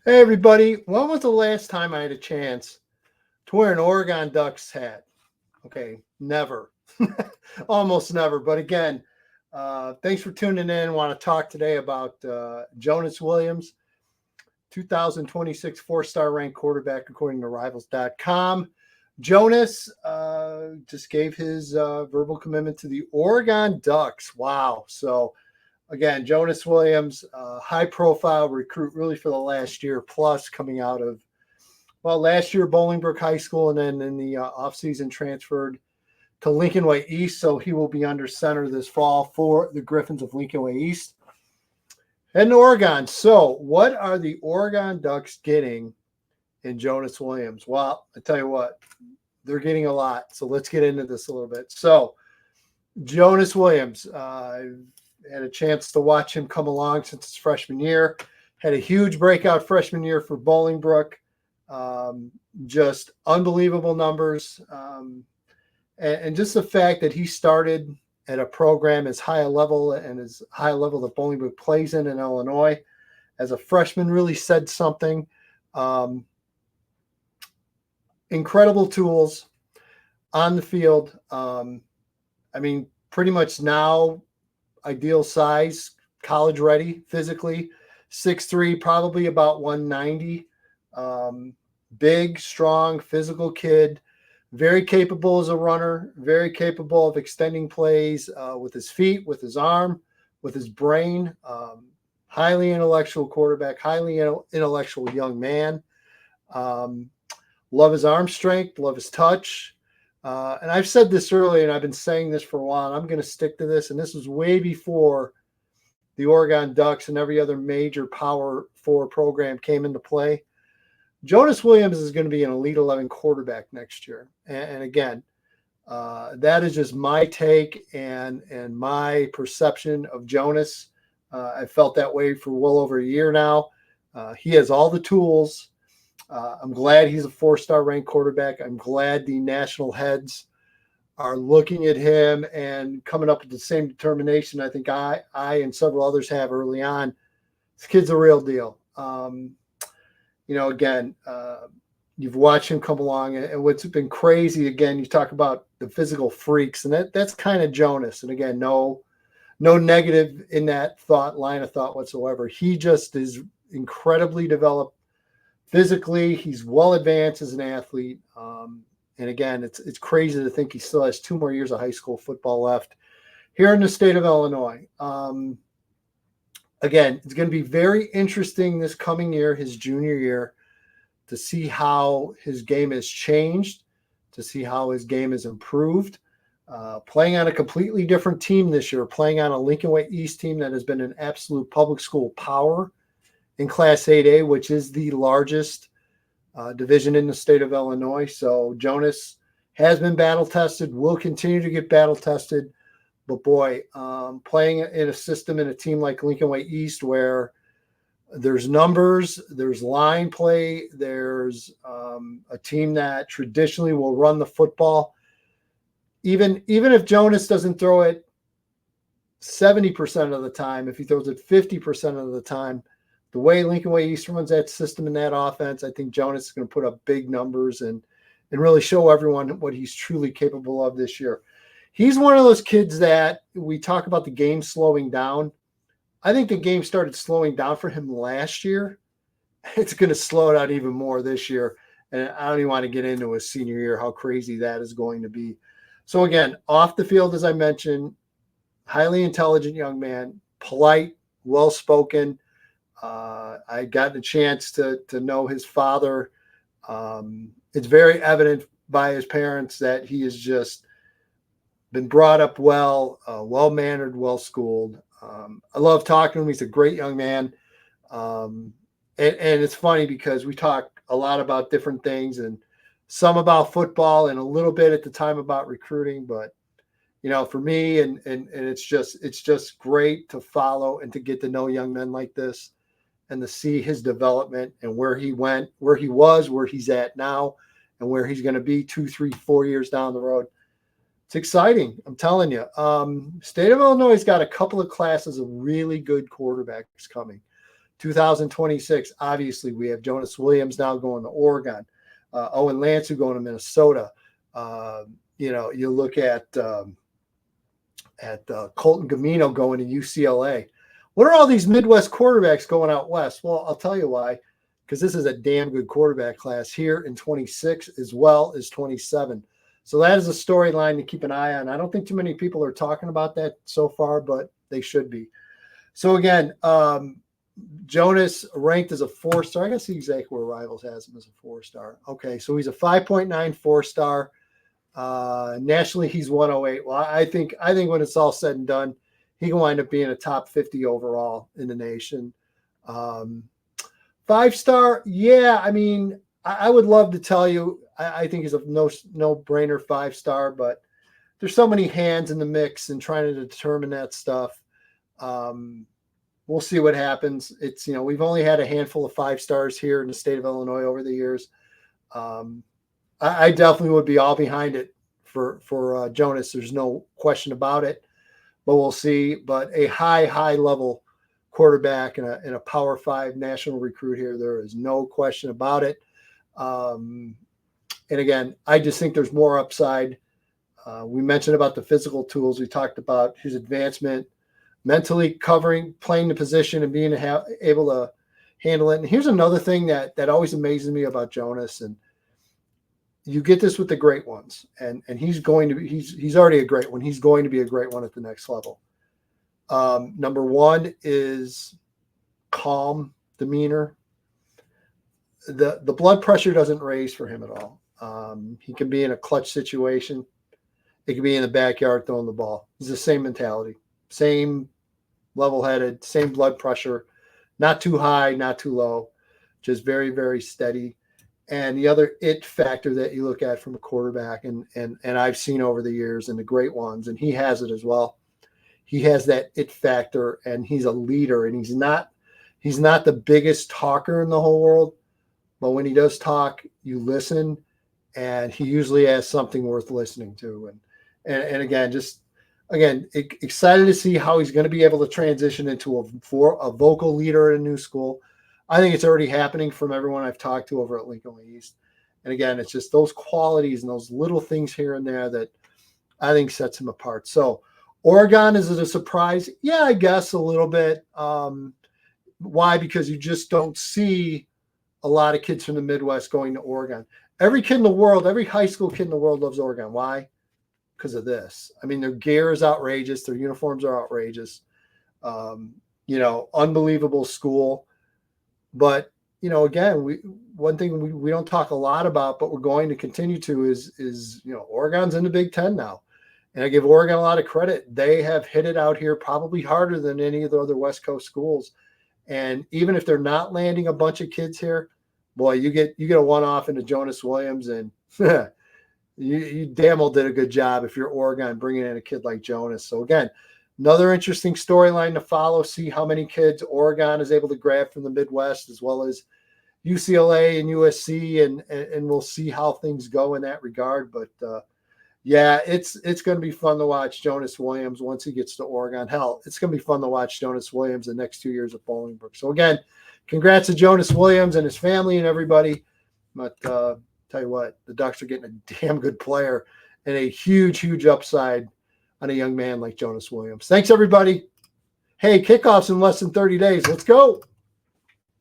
Hey everybody, when was the last time I had a chance to wear an Oregon Ducks hat? Okay, never. Almost never. But again, thanks for tuning in. I want to talk today about Jonas Williams, 2026 four-star ranked quarterback according to Rivals.com. Jonas just gave his verbal commitment to the Oregon Ducks. Wow. So again, Jonas Williams, high profile recruit really for the last year plus coming out of, well, last year Bolingbrook High School, and then in the offseason transferred to Lincoln Way East. So he will be under center this fall for the Griffins of Lincoln Way East. And Oregon. So what are the Oregon Ducks getting in Jonas Williams? Well, I tell you what, they're getting a lot. So let's get into this a little bit. So Jonas Williams, had a chance to watch him come along since his freshman year. Had a huge breakout freshman year for Bolingbrook. Just unbelievable numbers. And just the fact that he started at a program as high a level and as high a level that Bolingbrook plays in Illinois as a freshman really said something. Incredible tools on the field. I mean, pretty much now ideal size, college ready physically, 6'3", probably about 190. Big, strong, physical kid, very capable as a runner, very capable of extending plays with his feet, with his arm, with his brain. Highly intellectual quarterback, highly intellectual young man. Love his arm strength, love his touch. And I've said this earlier, and I've been saying this for a while, and I'm going to stick to this. And this was way before the Oregon Ducks and every other major Power 4 program came into play. Jonas Williams is going to be an Elite 11 quarterback next year. And again, that is just my take and my perception of Jonas. I felt that way for well over a year now. He has all the tools. I'm glad he's a four-star ranked quarterback. I'm glad the national heads are looking at him and coming up with the same determination I think I and several others have early on. This kid's a real deal. Again, you've watched him come along, and what's been crazy, again, you talk about the physical freaks, and that's kind of Jonas. And again, no negative in that line of thought whatsoever. He just is incredibly developed physically. He's well advanced as an athlete. And again, it's crazy to think he still has 2 more years of high school football left here in the state of Illinois. Again, it's going to be very interesting this coming year, his junior year, to see how his game has changed, to see how his game has improved. Playing on a completely different team this year, playing on a Lincoln Way East team that has been an absolute public school power in Class 8A, which is the largest division in the state of Illinois. So Jonas has been battle tested, will continue to get battle tested. But boy, playing in a system in a team like Lincoln Way East where there's numbers, there's line play, there's a team that traditionally will run the football. Even if Jonas doesn't throw it 70% of the time, if he throws it 50% of the time, the way Lincoln Way East runs that system and that offense, I think Jonas is going to put up big numbers and really show everyone what he's truly capable of this year. He's one of those kids that we talk about the game slowing down. I think the game started slowing down for him last year. It's going to slow down even more this year. And I don't even want to get into his senior year, how crazy that is going to be. So again, off the field, as I mentioned, highly intelligent young man, polite, well-spoken. I got the chance to know his father. It's very evident by his parents that he has just been brought up well, well-mannered, well-schooled. I love talking to him. He's a great young man. And it's funny because we talk a lot about different things and some about football and a little bit at the time about recruiting. But, for me, and it's just great to follow and to get to know young men like this and to see his development and where he went, where he was, where he's at now, and where he's going to be 2, 3, 4 years down the road. It's exciting. I'm telling you. State of Illinois has got a couple of classes of really good quarterbacks coming. 2026, obviously, we have Jonas Williams now going to Oregon, Owen Lansing going to Minnesota. You look at Colton Gamino going to UCLA. What are all these Midwest quarterbacks going out west? Well, I'll tell you why, because this is a damn good quarterback class here in 26 as well as 27. So that is a storyline to keep an eye on. I don't think too many people are talking about that so far, but they should be. So again, Jonas ranked as a 4-star. I guess the exact where Rivals has him as a 4-star. Okay, so he's a 5.9 4-star. Nationally, he's 108. Well, I think when it's all said and done, he can wind up being a top 50 overall in the nation. 5-star, yeah. I mean, I would love to tell you I think he's a no-brainer 5-star, but there's so many hands in the mix and trying to determine that stuff. We'll see what happens. It's, we've only had a handful of 5-stars here in the state of Illinois over the years. I definitely would be all behind it for Jonas. There's no question about it, but we'll see. But a high level quarterback and a Power 5 national recruit here, there is no question about it. And again, I just think there's more upside. We mentioned about the physical tools. We talked about his advancement, mentally covering, playing the position, and being able to handle it. And here's another thing that always amazes me about Jonas, and you get this with the great ones, and he's already a great one. He's going to be a great one at the next level. Number one is calm demeanor. The blood pressure doesn't raise for him at all. He can be in a clutch situation. It could be in the backyard throwing the ball. He's the same mentality, same level-headed, same blood pressure, not too high, not too low, just very, very steady. And the other it factor that you look at from a quarterback, and I've seen over the years and the great ones, and he has it as well. He has that it factor, and he's a leader, and he's not the biggest talker in the whole world, but when he does talk, you listen, and he usually has something worth listening to. And again, excited to see how he's going to be able to transition into a vocal leader at a new school. I think it's already happening from everyone I've talked to over at Lincoln East. And again, it's just those qualities and those little things here and there that I think sets him apart. So Oregon, is it a surprise? Yeah, I guess a little bit. Why? Because you just don't see a lot of kids from the Midwest going to Oregon. Every kid in the world, every high school kid in the world loves Oregon. Why? Because of this. I mean, their gear is outrageous. Their uniforms are outrageous. Unbelievable school. But, again, one thing we don't talk a lot about, but we're going to continue to is Oregon's in the Big Ten now. And I give Oregon a lot of credit. They have hit it out here probably harder than any of the other West Coast schools. And even if they're not landing a bunch of kids here, boy, you get a one-off into Jonas Williams, and you damn well did a good job if you're Oregon bringing in a kid like Jonas. So again, another interesting storyline to follow, see how many kids Oregon is able to grab from the Midwest, as well as UCLA and USC, and we'll see how things go in that regard. But yeah, it's going to be fun to watch Jonas Williams once he gets to Oregon. Hell, it's going to be fun to watch Jonas Williams the next 2 years at Bolingbrook. So again, congrats to Jonas Williams and his family and everybody. But tell you what, the Ducks are getting a damn good player and a huge upside on a young man like Jonas Williams. Thanks, everybody. Hey, kickoff's in less than 30 days. Let's go.